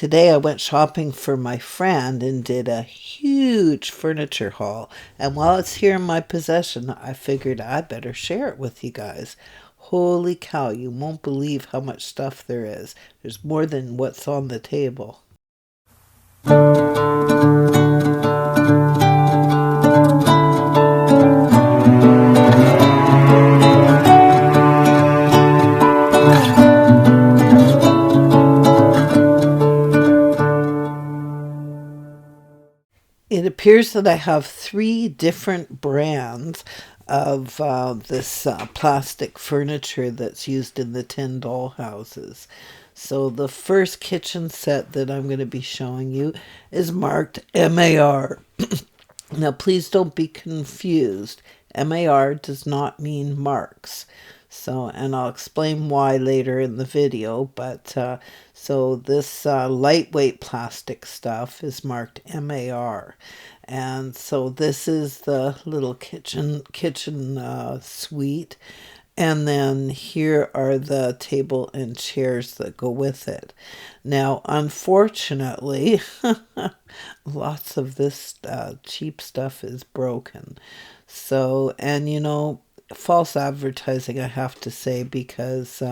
Today I went shopping for my friend and did a huge furniture haul. And while it's here in my possession, I figured I better share it with you guys. Holy cow, you won't believe how much stuff there is. There's more than what's on the table. It appears that I have three different brands of this plastic furniture that's used in the tin doll houses. So the first kitchen set that I'm going to be showing you is marked MAR. Now, please don't be confused. MAR does not mean marks. So, and I'll explain why later in the video, but so this lightweight plastic stuff is marked MAR. And so this is the little kitchen suite. And then here are the table and chairs that go with it. Now, unfortunately, lots of this cheap stuff is broken. So, and false advertising, I have to say, because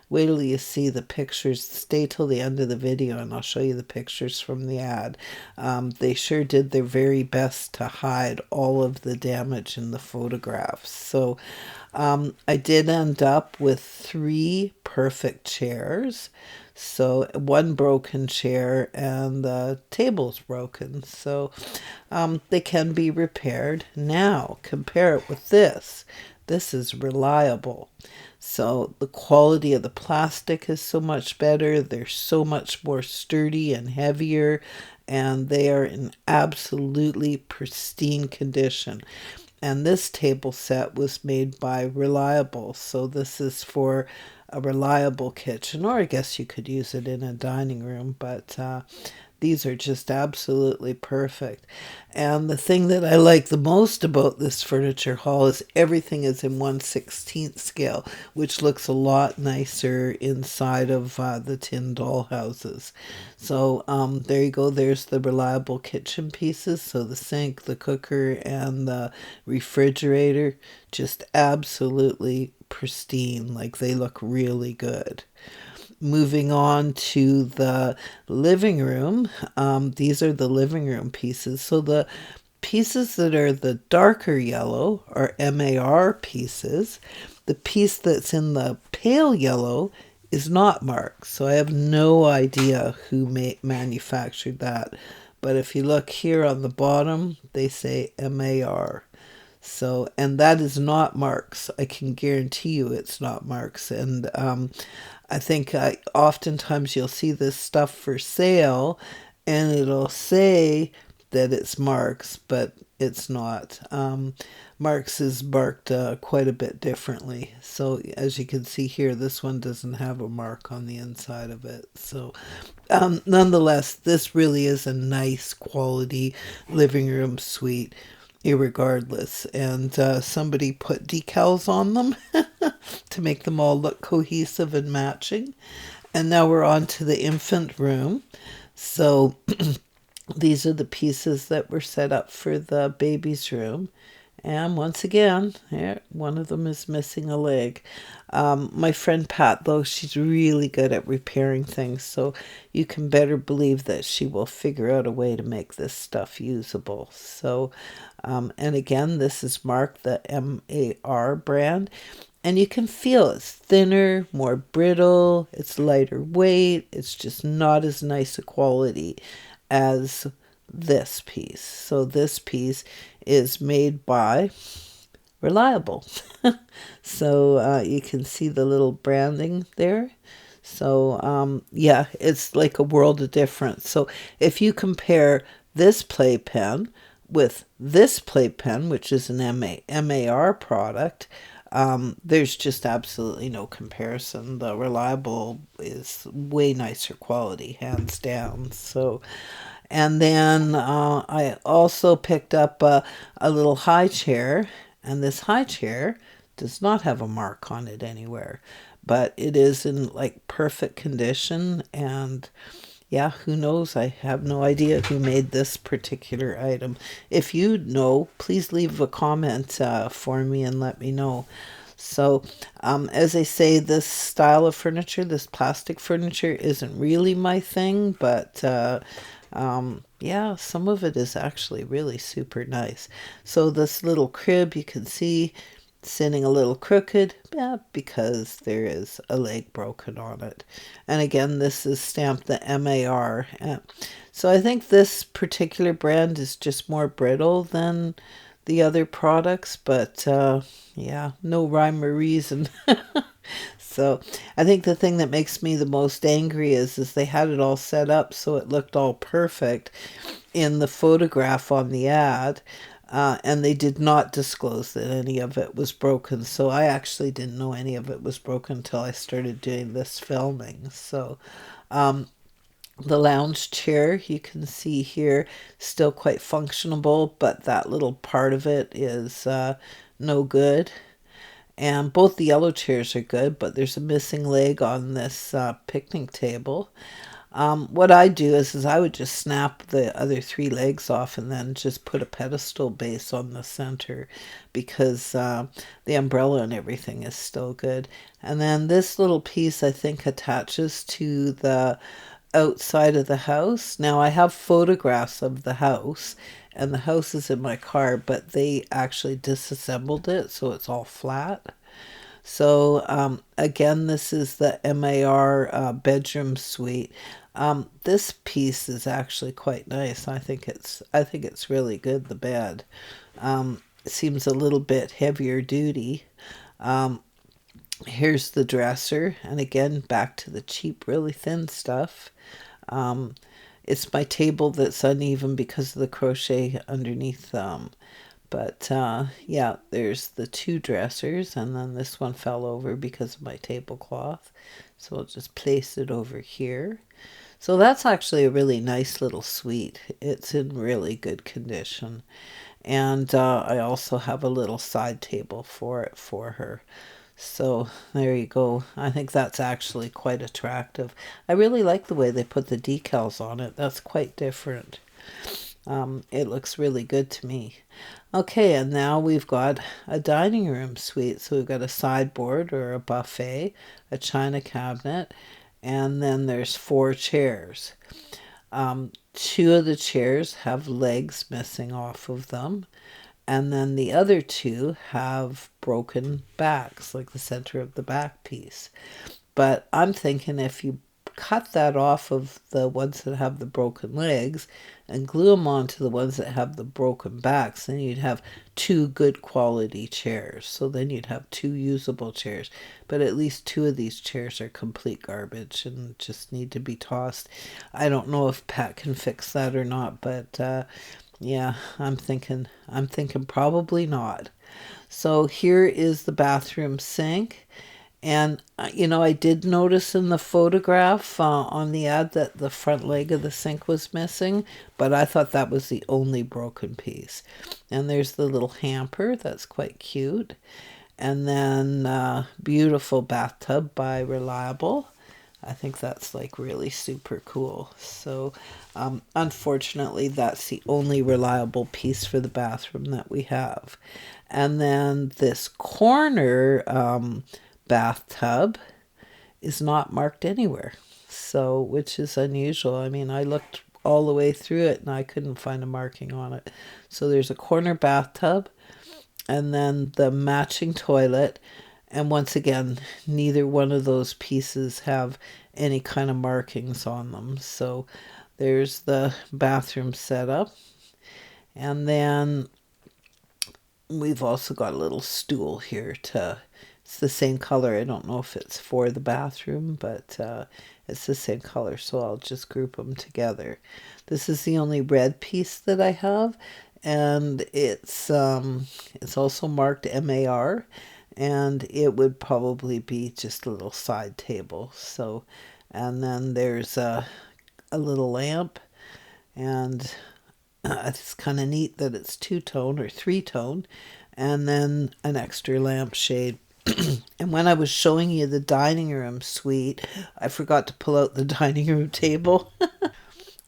wait till you see the pictures. Stay till the end of the video and I'll show you the pictures from the ad. They sure did their very best to hide all of the damage in the photographs. So I did end up with three perfect chairs. So one broken chair and the table's broken. So they can be repaired. Now compare it with this. This is reliable. So the quality of the plastic is so much better. They're so much more sturdy and heavier, and they are in absolutely pristine condition. And this table set was made by Reliable. So this is for a reliable kitchen, or I guess you could use it in a dining room, but these are just absolutely perfect. And the thing that I like the most about this furniture haul is everything is in 1/16 scale, which looks a lot nicer inside of the tin doll houses. So there you go. There's the Reliable kitchen pieces. So the sink, the cooker, and the refrigerator, just absolutely pristine. Like they look really good. Moving on to the living room, these are the living room pieces. So the pieces that are the darker yellow are MAR pieces. The piece that's in the pale yellow is not marked. So I have no idea who manufactured that. But if you look here on the bottom, they say MAR. So, and that is not Marks. I can guarantee you it's not Marks. And I think oftentimes you'll see this stuff for sale and it'll say that it's Marks, but it's not. Marks is marked quite a bit differently. So as you can see here, this one doesn't have a mark on the inside of it. So nonetheless, this really is a nice quality living room suite irregardless. And somebody put decals on them to make them all look cohesive and matching. And now we're on to the infant room. So these are the pieces that were set up for the baby's room. And once again, here, one of them is missing a leg. My friend Pat, though, she's really good at repairing things, so you can better believe that she will figure out a way to make this stuff usable. So, and again, this is marked the MAR brand, and you can feel it's thinner, more brittle, it's lighter weight, it's just not as nice a quality as this piece. So this piece is made by Reliable. So you can see the little branding there. So yeah, it's like a world of difference. So if you compare this playpen with this playpen, which is an MAR product, there's just absolutely no comparison. The Reliable is way nicer quality, hands down. So, and then I also picked up a little high chair, and this high chair does not have a mark on it anywhere, but it is in like perfect condition, and yeah, who knows? I have no idea who made this particular item. If you know, please leave a comment for me and let me know. So, as I say, this style of furniture, this plastic furniture, isn't really my thing, but yeah, some of it is actually really super nice. So, this little crib you can see sitting a little crooked, yeah, because there is a leg broken on it. And again, this is stamped the MAR. So I think this particular brand is just more brittle than the other products, but yeah, no rhyme or reason. So I think the thing that makes me the most angry is they had it all set up so it looked all perfect in the photograph on the ad, and they did not disclose that any of it was broken. So I actually didn't know any of it was broken until I started doing this filming. So the lounge chair you can see here still quite functionable, but that little part of it is no good. And both the yellow chairs are good, but there's a missing leg on this picnic table. What I do is I would just snap the other three legs off and then just put a pedestal base on the center, because the umbrella and everything is still good. And then this little piece I think attaches to the outside of the house. Now I have photographs of the house, and the house is in my car, but they actually disassembled it so it's all flat. So again, this is the MAR bedroom suite. This piece is actually quite nice. I think it's really good. The bed it seems a little bit heavier duty. Here's the dresser, and again, back to the cheap, really thin stuff. Um, it's my table that's uneven because of the crochet underneath. But yeah, there's the two dressers, and then this one fell over because of my tablecloth. So I'll just place it over here. So that's actually a really nice little suite. It's in really good condition. And I also have a little side table for it for her. So there you go. I think that's actually quite attractive. I really like the way they put the decals on it. That's quite different. It looks really good to me. Okay, and now we've got a dining room suite. So we've got a sideboard or a buffet, a china cabinet, and then there's four chairs. Two of the chairs have legs missing off of them, and then the other two have broken backs, like the center of the back piece. But I'm thinking if you cut that off of the ones that have the broken legs and glue them onto the ones that have the broken backs, then you'd have two good quality chairs. So then you'd have two usable chairs. But at least two of these chairs are complete garbage and just need to be tossed. I don't know if Pat can fix that or not, but yeah, I'm thinking probably not. So here is the bathroom sink. And, I did notice in the photograph on the ad that the front leg of the sink was missing, but I thought that was the only broken piece. And there's the little hamper, that's quite cute. And then beautiful bathtub by Reliable. I think that's like really super cool. So, unfortunately, that's the only Reliable piece for the bathroom that we have. And then this corner bathtub is not marked anywhere. So, which is unusual. I mean, I looked all the way through it and I couldn't find a marking on it. So, there's a corner bathtub and then the matching toilet. And once again, neither one of those pieces have any kind of markings on them. So, there's the bathroom setup. And then we've also got a little stool here to, it's the same color. I don't know if it's for the bathroom, but it's the same color, so I'll just group them together. This is the only red piece that I have, and it's also marked MAR, and it would probably be just a little side table. So, and then there's a little lamp, and it's kind of neat that it's two-tone or three-tone, and then an extra lampshade. And when I was showing you the dining room suite, I forgot to pull out the dining room table.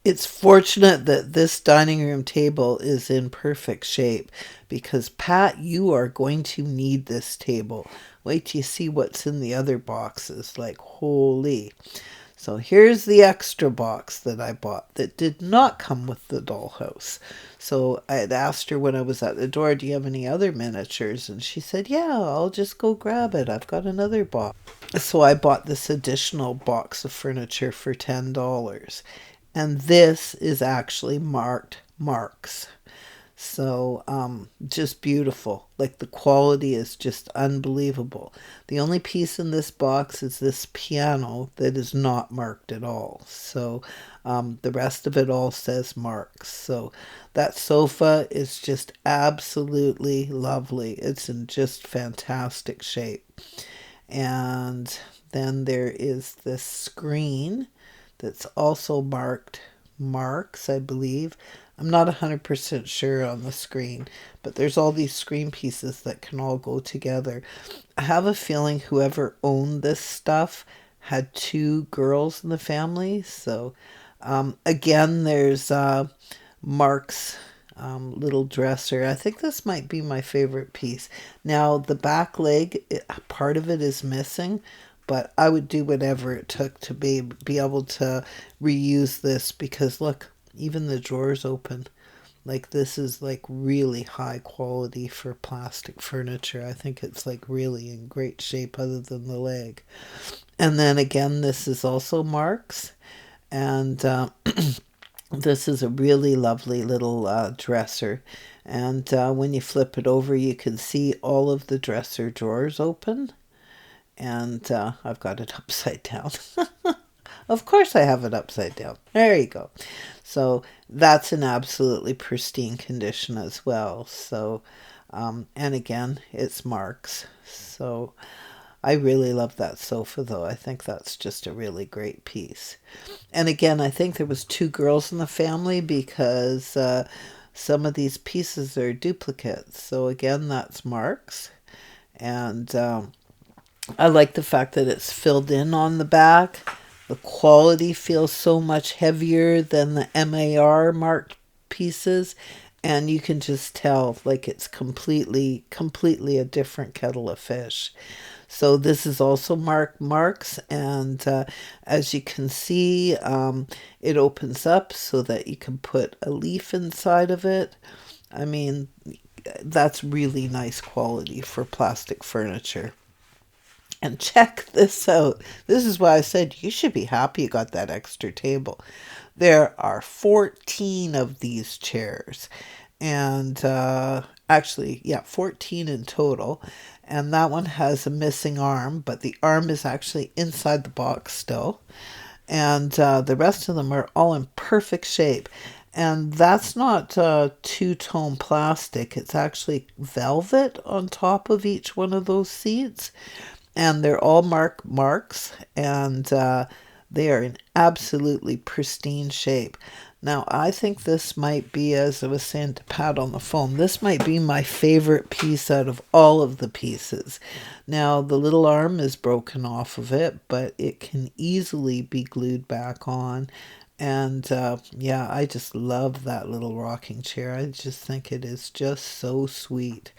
It's fortunate that this dining room table is in perfect shape because, Pat, you are going to need this table. Wait till you see what's in the other boxes. Like, holy. So here's the extra box that I bought that did not come with the dollhouse. So I had asked her when I was at the door, do you have any other miniatures? And she said, yeah, I'll just go grab it. I've got another box. So I bought this additional box of furniture for $10. And this is actually marked Marks. So, just beautiful. Like the quality is just unbelievable. The only piece in this box is this piano that is not marked at all. So, the rest of it all says Marks. So, that sofa is just absolutely lovely. It's in just fantastic shape. And then there is this screen that's also marked Marks, I believe. I'm not 100% sure on the screen, but there's all these screen pieces that can all go together. I have a feeling whoever owned this stuff had two girls in the family. So, again, there's Mark's little dresser. I think this might be my favorite piece. Now, the back leg, part of it is missing, but I would do whatever it took to be able to reuse this because look, even the drawers open. Like this is like really high quality for plastic furniture. I think it's like really in great shape other than the leg. And then again, this is also Mark's. And this is a really lovely little dresser. And when you flip it over, you can see all of the dresser drawers open. And I've got it upside down. Of course I have it upside down. There you go. So that's in absolutely pristine condition as well. So, and again, it's Mark's. So I really love that sofa though. I think that's just a really great piece. And again, I think there was two girls in the family because some of these pieces are duplicates. So again, that's Mark's. And I like the fact that it's filled in on the back. The quality feels so much heavier than the MAR marked pieces, and you can just tell like it's completely a different kettle of fish. So this is also Marks, and as you can see, it opens up so that you can put a leaf inside of it. I mean, that's really nice quality for plastic furniture. And check this out. This is why I said you should be happy you got that extra table. There are 14 of these chairs. And actually, yeah, 14 in total. And that one has a missing arm, but the arm is actually inside the box still. And the rest of them are all in perfect shape. And that's not two-tone plastic. It's actually velvet on top of each one of those seats, and they're all Marks, and they are in absolutely pristine shape. Now, I think this might be, as I was saying to Pat on the phone, this might be my favorite piece out of all of the pieces. Now, the little arm is broken off of it, but it can easily be glued back on. And yeah, I just love that little rocking chair. I just think it is just so sweet.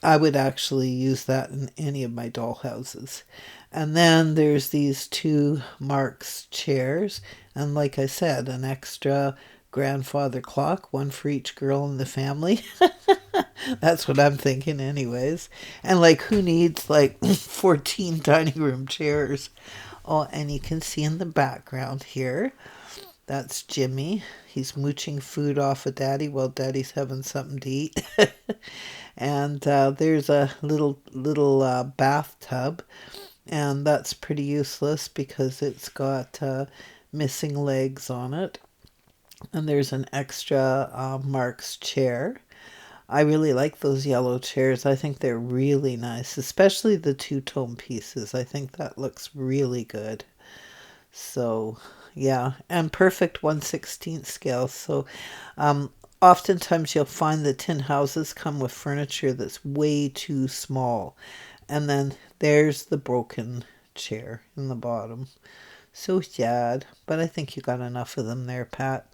I would actually use that in any of my doll houses. And then there's these two Mark's chairs. And like I said, an extra grandfather clock, one for each girl in the family. That's what I'm thinking, anyways. And like, who needs like 14 dining room chairs? Oh, and you can see in the background here, that's Jimmy. He's mooching food off of Daddy while Daddy's having something to eat. And there's a little bathtub, and that's pretty useless because it's got missing legs on it. And there's an extra Mark's chair. I really like those yellow chairs. I think they're really nice, especially the two-tone pieces. I think that looks really good. So, yeah, and perfect 1/16 scale. So, oftentimes you'll find the tin houses come with furniture that's way too small. And then there's the broken chair in the bottom. So sad. But I think you got enough of them there, Pat.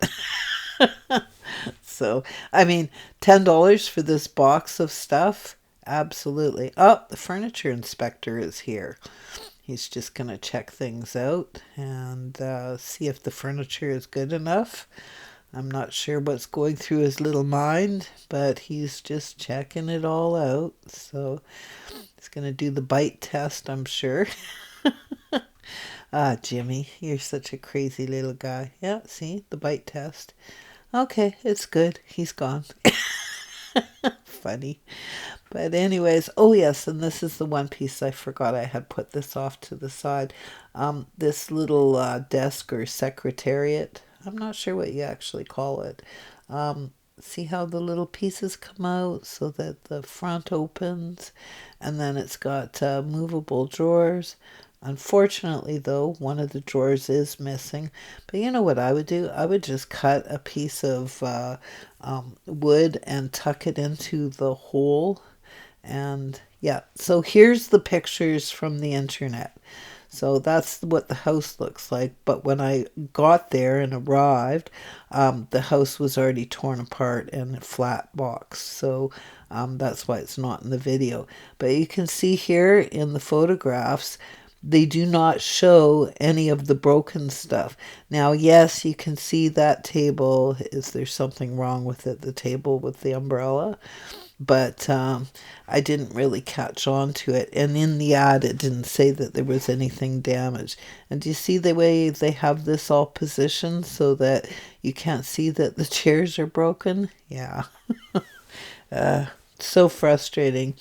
So, I mean, $10 for this box of stuff? Absolutely. Oh, the furniture inspector is here. He's just going to check things out and see if the furniture is good enough. I'm not sure what's going through his little mind, but he's just checking it all out. So he's going to do the bite test, I'm sure. Ah, Jimmy, you're such a crazy little guy. Yeah, see, the bite test. Okay, it's good. He's gone. Funny. But anyways, oh yes, and this is the one piece I forgot I had put this off to the side. This little desk or secretariat. I'm not sure what you actually call it. See how the little pieces come out so that the front opens, and then it's got movable drawers. Unfortunately, though, one of the drawers is missing. But you know what I would do? I would just cut a piece of wood and tuck it into the hole. And yeah, so here's the pictures from the internet. So that's what the house looks like. But when I got there and arrived, the house was already torn apart and a flat box. So that's why it's not in the video. But you can see here in the photographs, they do not show any of the broken stuff. Now, yes, you can see that table. Is there something wrong with it? The table with the umbrella? But I didn't really catch on to it. And in the ad, it didn't say that there was anything damaged. And do you see the way they have this all positioned so that you can't see that the chairs are broken? Yeah. So frustrating.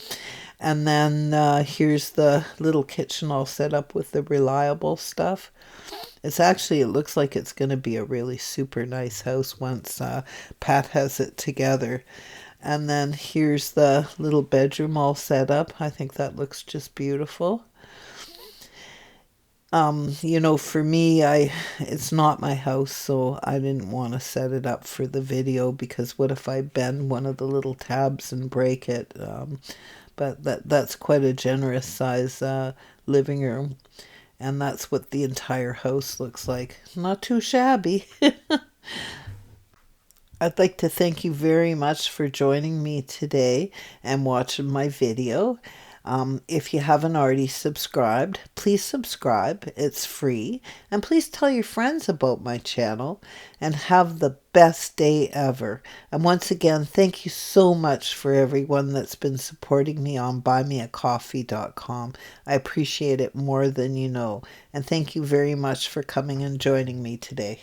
And then here's the little kitchen all set up with the reliable stuff. It looks like it's going to be a really super nice house once Pat has it together. And then here's the little bedroom all set up. I think that looks just beautiful. For me, it's not my house, so I didn't want to set it up for the video because what if I bend one of the little tabs and break it? But that's quite a generous size living room, and that's what the entire house looks like. Not too shabby. I'd like to thank you very much for joining me today and watching my video. If you haven't already subscribed, please subscribe. It's free. And please tell your friends about my channel and have the best day ever. And once again, thank you so much for everyone that's been supporting me on buymeacoffee.com. I appreciate it more than you know. And thank you very much for coming and joining me today.